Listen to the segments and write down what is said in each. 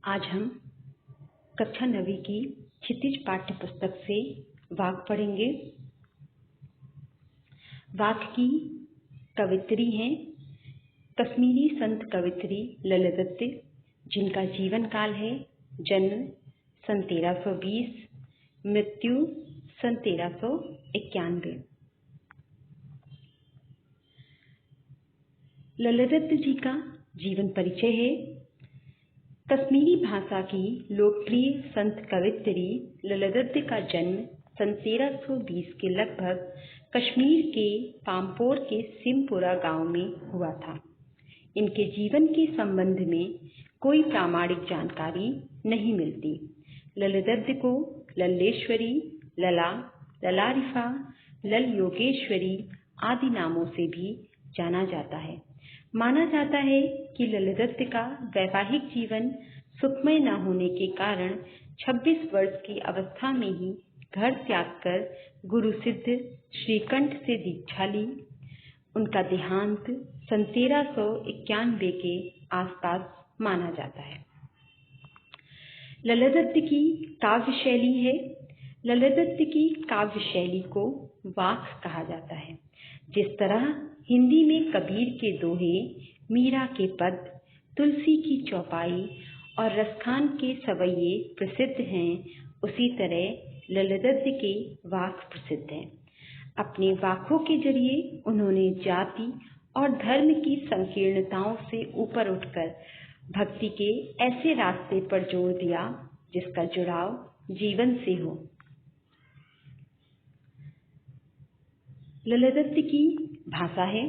आज हम कक्षा 9वीं की क्षितिज पाठ्य पुस्तक से वाक पढ़ेंगे। वाक की कवित्री हैं कश्मीरी संत कवित्री ललित, जिनका जीवन काल है जन्म सन 1320, मृत्यु सन 1391। ललित जी का जीवन परिचय है। कश्मीरी भाषा की लोकप्रिय संत कवित्री ललित का जन्म सन 1320 के लगभग कश्मीर के पामपोर के सिमपुरा गांव में हुआ था। इनके जीवन के संबंध में कोई प्रामाणिक जानकारी नहीं मिलती। ललित को लल्लेश्वरी, लला, ललारिफा, लल योगेश्वरी आदि नामों से भी जाना जाता है। माना जाता है कि ललित का वैवाहिक जीवन सुखमय न होने के कारण 26 वर्ष की अवस्था में ही घर त्याग कर गुरु सिद्ध श्रीकंठ से दीक्षा ली। उनका देहांत सन 1391 के आसपास माना जाता है। ललित की काव्य शैली है। ललित की काव्य शैली को वाक कहा जाता है। जिस तरह हिंदी में कबीर के दोहे, मीरा के पद, तुलसी की चौपाई और रसखान के सवैये प्रसिद्ध हैं, उसी तरह ललित के वाक प्रसिद्ध हैं। अपने वाकों के जरिए उन्होंने जाति और धर्म की संकीर्णताओं से ऊपर उठकर भक्ति के ऐसे रास्ते पर जोर दिया जिसका जुड़ाव जीवन से हो। ललित की भाषा है।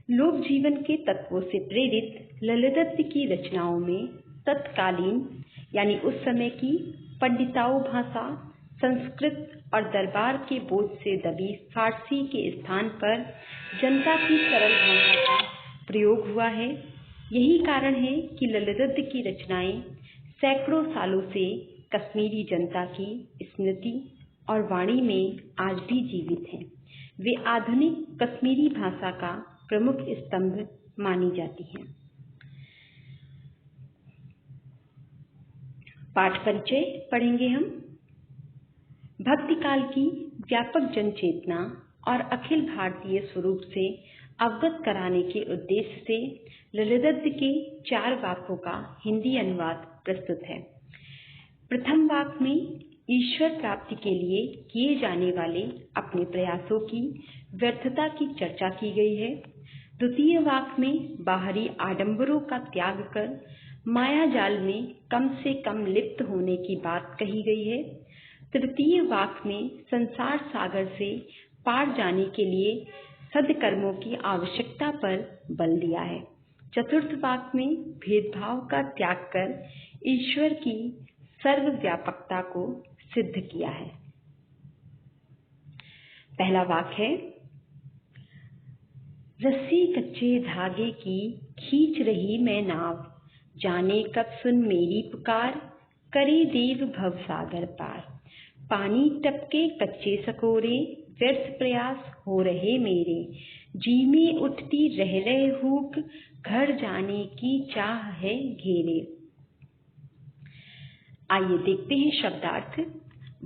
लोक जीवन के तत्वों से प्रेरित ललित की रचनाओं में तत्कालीन यानी उस समय की पंडिताऊ भाषा, संस्कृत और दरबार के बोझ से दबी फारसी के स्थान पर जनता की सरल भाषा का प्रयोग हुआ है। यही कारण है कि ललित की रचनाएं सैकड़ों सालों से कश्मीरी जनता की स्मृति और वाणी में आज भी जीवित हैं। वे आधुनिक कश्मीरी भाषा का प्रमुख स्तंभ मानी जाती हैं। पाठ परिचय पढ़ेंगे हम। भक्ति काल की व्यापक जनचेतना और अखिल भारतीय स्वरूप से अवगत कराने के उद्देश्य से ललित के 4 वाकों का हिंदी अनुवाद प्रस्तुत है। प्रथम वाक में ईश्वर प्राप्ति के लिए किए जाने वाले अपने प्रयासों की व्यर्थता की चर्चा की गई है। द्वितीय वाक में बाहरी आडंबरों का त्याग कर माया जाल में कम से कम लिप्त होने की बात कही गई है। तृतीय वाक में संसार सागर से पार जाने के लिए सद्कर्मों की आवश्यकता पर बल दिया है। चतुर्थ वाक में भेदभाव का त्याग कर ईश्वर की सर्वव्यापकता को सिद्ध किया है। पहला वाक है, रस्सी कच्चे धागे की खींच रही मैं नाव, जाने कब सुन मेरी पुकार, करे देव भवसागर पार। पानी टपके कच्चे सकोरे, व्यर्थ प्रयास हो रहे मेरे, जी में उठती रह रहे हुक, घर जाने की चाह है घेरे। आइए देखते हैं शब्दार्थ।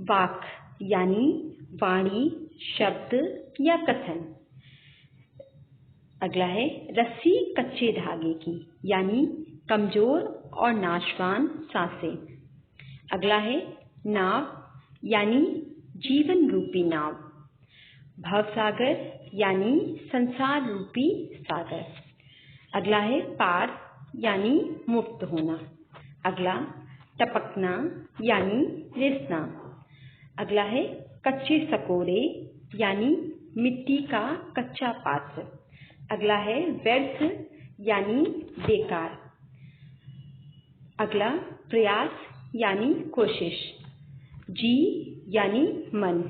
वाक यानी वाणी, शब्द या कथन। अगला है रस्सी कच्चे धागे की यानी कमजोर और नाशवान सांसें। अगला है नाव यानी जीवन रूपी नाव। भवसागर यानी संसार रूपी सागर। अगला है पार यानी मुक्त होना। अगला टपकना यानी रिसना। अगला है कच्चे सकोरे यानी मिट्टी का कच्चा पात्र। अगला है व्यर्थ यानी बेकार। अगला प्रयास यानी कोशिश। जी यानी मन।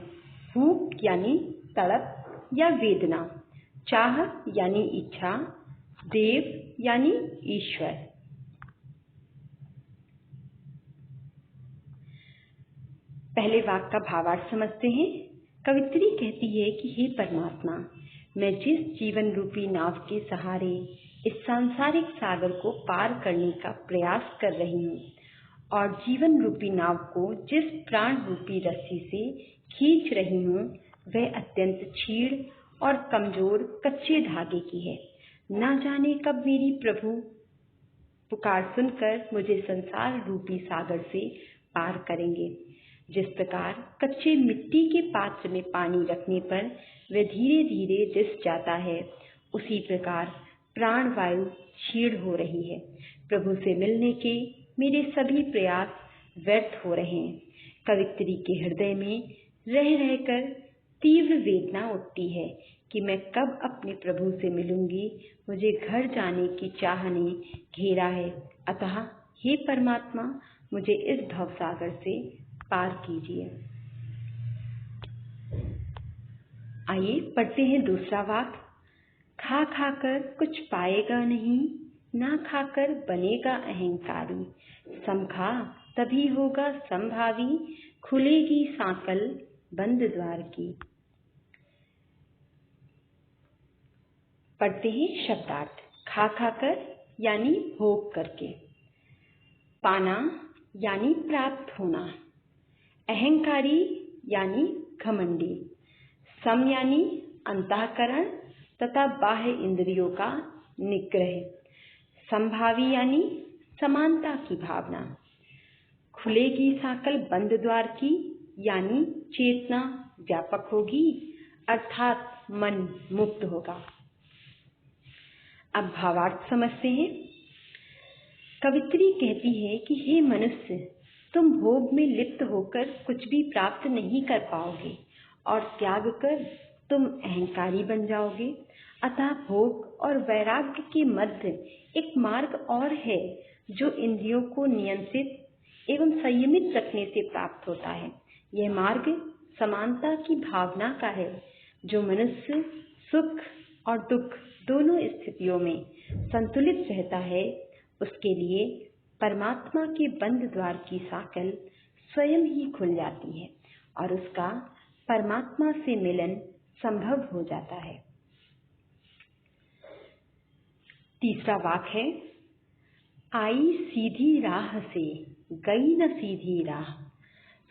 भूख यानी तड़प या वेदना। चाह यानी इच्छा। देव यानी ईश्वर। पहले वाक का भावार्थ समझते हैं। कवित्री कहती है कि हे परमात्मा, मैं जिस जीवन रूपी नाव के सहारे इस सांसारिक सागर को पार करने का प्रयास कर रही हूँ, और जीवन रूपी नाव को जिस प्राण रूपी रस्सी से खींच रही हूँ वह अत्यंत क्षीण और कमजोर कच्चे धागे की है। ना जाने कब मेरी प्रभु पुकार सुनकर मुझे संसार रूपी सागर से पार करेंगे। जिस प्रकार कच्चे मिट्टी के पात्र में पानी रखने पर वह धीरे धीरे रिस जाता है, उसी प्रकार प्राण वायु क्षीण हो रही है। प्रभु से मिलने के मेरे सभी प्रयास व्यर्थ हो रहे हैं। कवित्री के हृदय में रह रहकर तीव्र वेदना उठती है कि मैं कब अपने प्रभु से मिलूंगी। मुझे घर जाने की चाह ने घेरा है, अतः हे परमात्मा मुझे इस भवसागर से पार कीजिए। आइए पढ़ते हैं दूसरा वाक्य। खा खाकर कुछ पाएगा नहीं, ना खाकर बनेगा अहंकारी। समखा तभी होगा संभावी, खुलेगी सांकल बंद द्वार की। पढ़ते हैं शब्दार्थ। खा खाकर यानी भोग करके, पाना यानी प्राप्त होना, अहंकारी यानी घमंडी, सम यानी अंतःकरण तथा बाह्य इंद्रियों का निग्रह, संभावी यानी समानता की भावना, खुलेगी सांकल बंद द्वार की यानी चेतना व्यापक होगी अर्थात मन मुक्त होगा। अब भावार्थ समझते हैं। कवित्री कहती है कि हे मनुष्य, तुम भोग में लिप्त होकर कुछ भी प्राप्त नहीं कर पाओगे और त्याग कर तुम अहंकारी बन जाओगे। अतः भोग और वैराग्य के मध्य एक मार्ग और है जो इंद्रियों को नियंत्रित एवं संयमित रखने से प्राप्त होता है। यह मार्ग समानता की भावना का है। जो मनुष्य सुख और दुख दोनों स्थितियों में संतुलित रहता है, उसके लिए परमात्मा के बंद द्वार की सांकल स्वयं ही खुल जाती है और उसका परमात्मा से मिलन संभव हो जाता है। तीसरा वाक्य है, आई सीधी राह से गई न सीधी राह,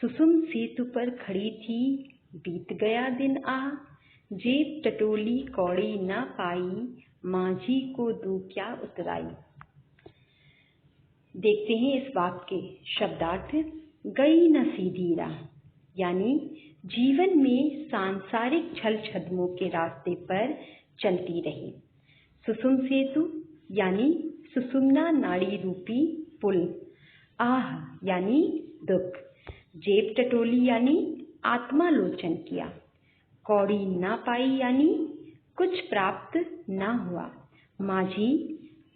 सुसुम सेतु पर खड़ी थी बीत गया दिन आ, जेब टटोली कौड़ी न पाई, माझी को दू क्या उतराई। देखते हैं इस वाक्य के शब्दार्थ। गई न सीधी राह यानी जीवन में सांसारिक छल छद्मों के रास्ते पर चलती रही। सुसुम सेतु यानी सुषुम्ना नाड़ी रूपी पुल, आह यानी दुख, जेब टटोली यानी आत्मालोचन किया, कौड़ी ना पाई यानी कुछ प्राप्त ना हुआ, माझी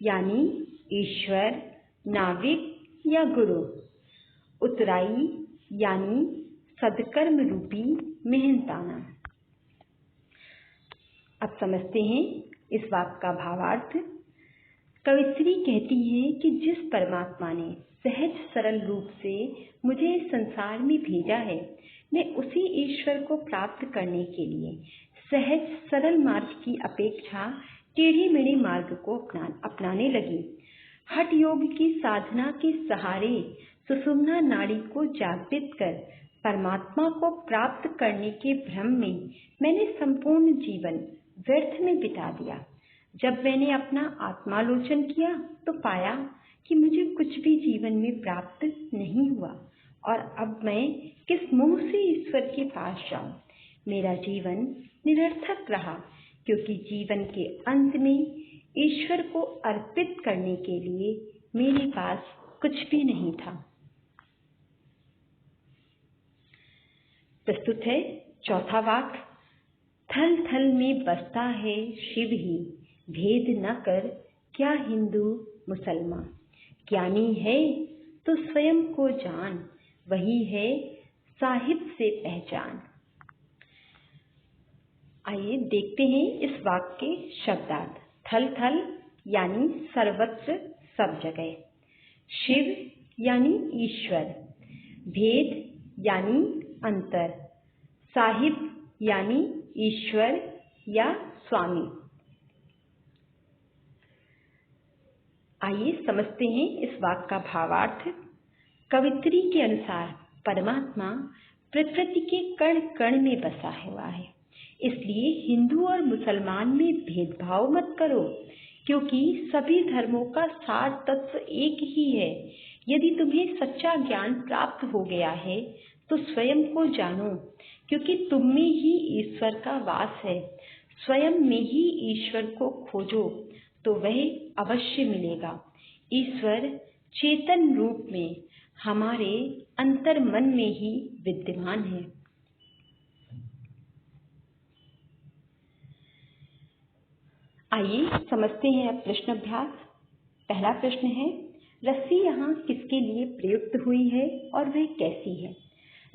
यानी ईश्वर, नाविक या गुरु, उतराई यानी सदकर्म रूपी मेहनताना। अब समझते हैं इस वाक्य का भावार्थ। कवित्री कहती है कि जिस परमात्मा ने सहज सरल रूप से मुझे इस संसार में भेजा है, मैं उसी ईश्वर को प्राप्त करने के लिए सहज सरल मार्ग की अपेक्षा टेढ़े मेढ़े मार्ग को अपनाने लगी। हठ योग की साधना के सहारे सुषुम्ना नाड़ी को जागृत कर परमात्मा को प्राप्त करने के भ्रम में मैंने संपूर्ण जीवन व्यर्थ में बिता दिया। जब मैंने अपना आत्मालोचन किया तो पाया कि मुझे कुछ भी जीवन में प्राप्त नहीं हुआ और अब मैं किस मुंह से ईश्वर के पास जाऊं। मेरा जीवन निरर्थक रहा क्योंकि जीवन के अंत में ईश्वर को अर्पित करने के लिए मेरे पास कुछ भी नहीं था। प्रस्तुत है चौथा वाक्य। थल थल में बसता है शिव ही, भेद न कर क्या हिंदू मुसलमान, ज्ञानी है तो स्वयं को जान, वही है साहिब से पहचान। आइए देखते हैं इस वाक्य के शब्दार्थ। थल थल यानी सर्वत्र सब जगह, शिव यानी ईश्वर, भेद यानी अंतर, साहिब यानी ईश्वर या स्वामी। आइए समझते हैं इस वाक्य का भावार्थ। कवित्री के अनुसार परमात्मा प्रकृति के कण कण में बसा हुआ है, इसलिए हिंदू और मुसलमान में भेदभाव मत करो, क्योंकि सभी धर्मों का सार तत्व एक ही है। यदि तुम्हें सच्चा ज्ञान प्राप्त हो गया है तो स्वयं को जानो, क्योंकि तुम में ही ईश्वर का वास है। स्वयं में ही ईश्वर को खोजो तो वह अवश्य मिलेगा। ईश्वर चेतन रूप में हमारे अंतर मन में ही विद्यमान है। आइए समझते हैं अब प्रश्न अभ्यास। पहला प्रश्न है, रस्सी यहाँ किसके लिए प्रयुक्त हुई है और वह कैसी है?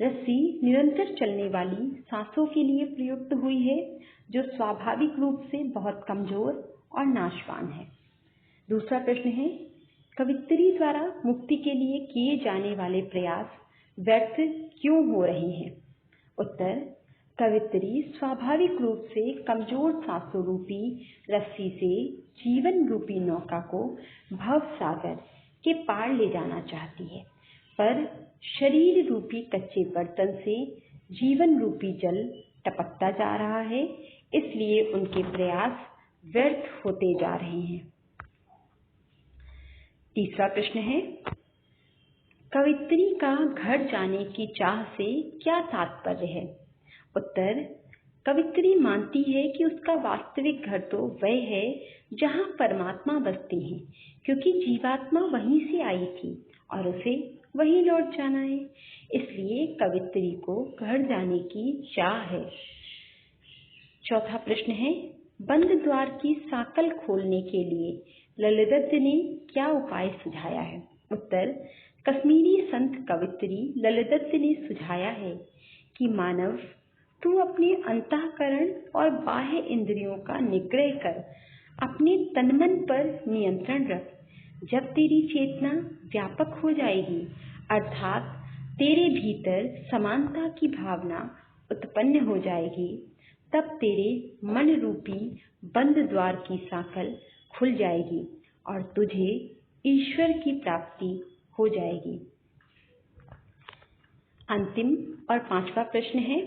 रस्सी निरंतर चलने वाली सांसों के लिए प्रयुक्त हुई है, जो स्वाभाविक रूप से बहुत कमजोर और नाशवान है। दूसरा प्रश्न है, कवित्री द्वारा मुक्ति के लिए किए जाने वाले प्रयास व्यर्थ क्यों हो रहे हैं? उत्तर, कवित्री स्वाभाविक रूप से कमजोर सांसों रूपी रस्सी से जीवन रूपी नौका को भव सागर के पार ले जाना चाहती है, पर शरीर रूपी कच्चे बर्तन से जीवन रूपी जल टपकता जा रहा है, इसलिए उनके प्रयास व्यर्थ होते जा रहे हैं। तीसरा प्रश्न है, कवित्री का घर जाने की चाह से क्या तात्पर्य है? उत्तर, कवित्री मानती है कि उसका वास्तविक घर तो वह है जहाँ परमात्मा बसते हैं, क्योंकि जीवात्मा वहीं से आई थी और उसे वहीं लौट जाना है, इसलिए कवित्री को घर जाने की चाह है। चौथा प्रश्न है, बंद द्वार की साकल खोलने के लिए ललितदत्त ने क्या उपाय सुझाया है? उत्तर, कश्मीरी संत कवित्री ललितदत्त ने सुझाया है कि मानव, तू अपने अंतःकरण और बाह्य इंद्रियों का निग्रह कर अपने तन मन पर नियंत्रण रख। जब तेरी चेतना व्यापक हो जाएगी, अर्थात तेरे भीतर समानता की भावना उत्पन्न हो जाएगी, तब तेरे मन रूपी बंद द्वार की साकल खुल जाएगी और तुझे ईश्वर की प्राप्ति हो जाएगी। अंतिम और पांचवा प्रश्न है,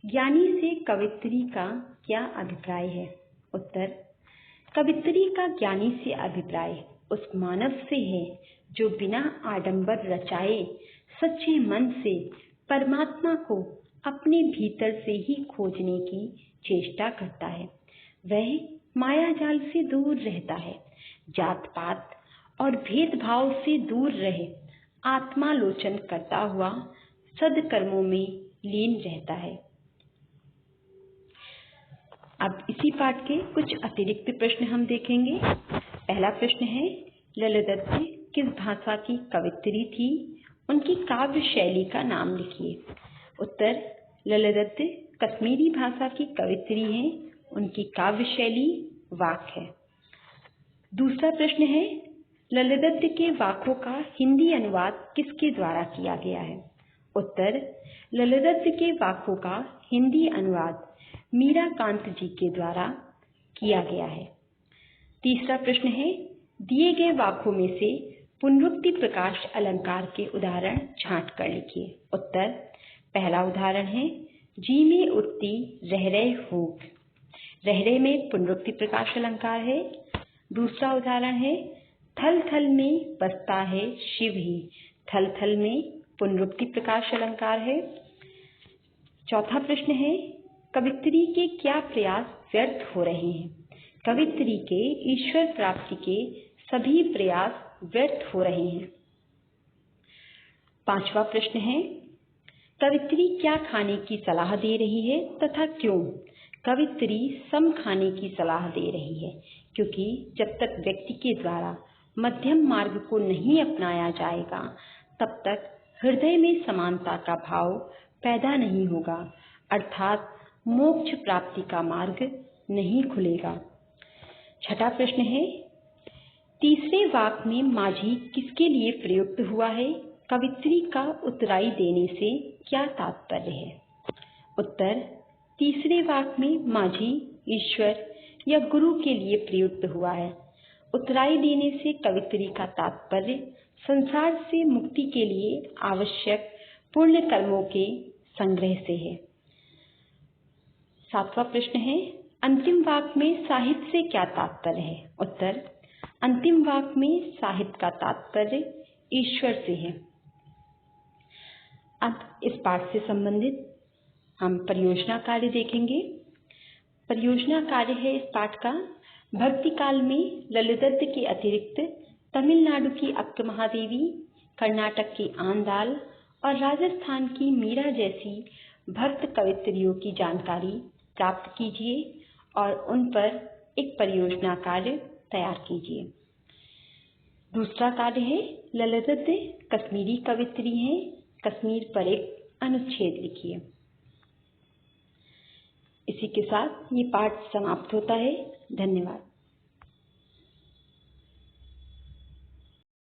ज्ञानी से कवित्री का क्या अभिप्राय है? उत्तर, कवित्री का ज्ञानी से अभिप्राय उस मानव से है जो बिना आडंबर रचाए सच्चे मन से परमात्मा को अपने भीतर से ही खोजने की चेष्टा करता है। वह माया जाल से दूर रहता है, जात पात और भेदभाव से दूर रहे आत्मालोचन करता हुआ सद्कर्मों में लीन रहता है। अब इसी पाठ के कुछ अतिरिक्त प्रश्न हम देखेंगे। पहला प्रश्न है, ललितदत्त किस भाषा की कवित्री थी? उनकी काव्य शैली का नाम लिखिए। उत्तर, ललितदत्त कश्मीरी भाषा की कवित्री हैं। उनकी काव्य शैली वाक है। दूसरा प्रश्न है, ललितदत्त के वाकों का हिंदी अनुवाद किसके द्वारा किया गया है? उत्तर, ललितदत्त के वाकों का हिंदी अनुवाद मीराकांत जी के द्वारा किया गया है। तीसरा प्रश्न है, दिए गए वाकों में से पुनरुक्ति प्रकाश अलंकार के उदाहरण छांट कर लिखिए। उत्तर, पहला उदाहरण है, जी में उठती रह रहे होग। रह रहे में पुनरुक्ति प्रकाश अलंकार है। दूसरा उदाहरण है, थल थल में बसता है शिव ही। थल थल में पुनरुक्ति प्रकाश अलंकार है। चौथा प्रश्न है, कवित्री के क्या प्रयास व्यर्थ हो रहे हैं? कवित्री के ईश्वर प्राप्ति के सभी प्रयास व्यर्थ हो रहे हैं। पांचवा प्रश्न है, कवित्री क्या खाने की सलाह दे रही है तथा क्यों? कवित्री सम खाने की सलाह दे रही है, क्योंकि जब तक व्यक्ति के द्वारा मध्यम मार्ग को नहीं अपनाया जाएगा, तब तक हृदय में समानता का भाव पैदा नहीं होगा, अर्थात मोक्ष प्राप्ति का मार्ग नहीं खुलेगा। छठा प्रश्न है, तीसरे वाक में माझी किसके लिए प्रयुक्त हुआ है? कवित्री का उत्तराई देने से क्या तात्पर्य है? उत्तर, तीसरे वाक में माझी ईश्वर या गुरु के लिए प्रयुक्त हुआ है। उत्तराई देने से कवित्री का तात्पर्य संसार से मुक्ति के लिए आवश्यक पुण्य कर्मों के संग्रह से है। 7वां प्रश्न है, अंतिम वाक्य में साहित्य से क्या तात्पर्य है? उत्तर, अंतिम वाक्य में साहित्य का तात्पर्य ईश्वर से है। अब इस पाठ से संबंधित हम परियोजना कार्य देखेंगे। परियोजना कार्य है इस पाठ का, भक्ति काल में ललितदत्त के अतिरिक्त तमिलनाडु की अक्क महादेवी, कर्नाटक की आंदाल और राजस्थान की मीरा जैसी भक्त कवित्रियों की जानकारी प्राप्त कीजिए और उन पर एक परियोजना कार्य तैयार कीजिए। दूसरा कार्य है, ललितदत्त कश्मीरी कवित्री हैं, कश्मीर पर एक अनुच्छेद लिखिए। इसी के साथ ये पाठ समाप्त होता है। धन्यवाद।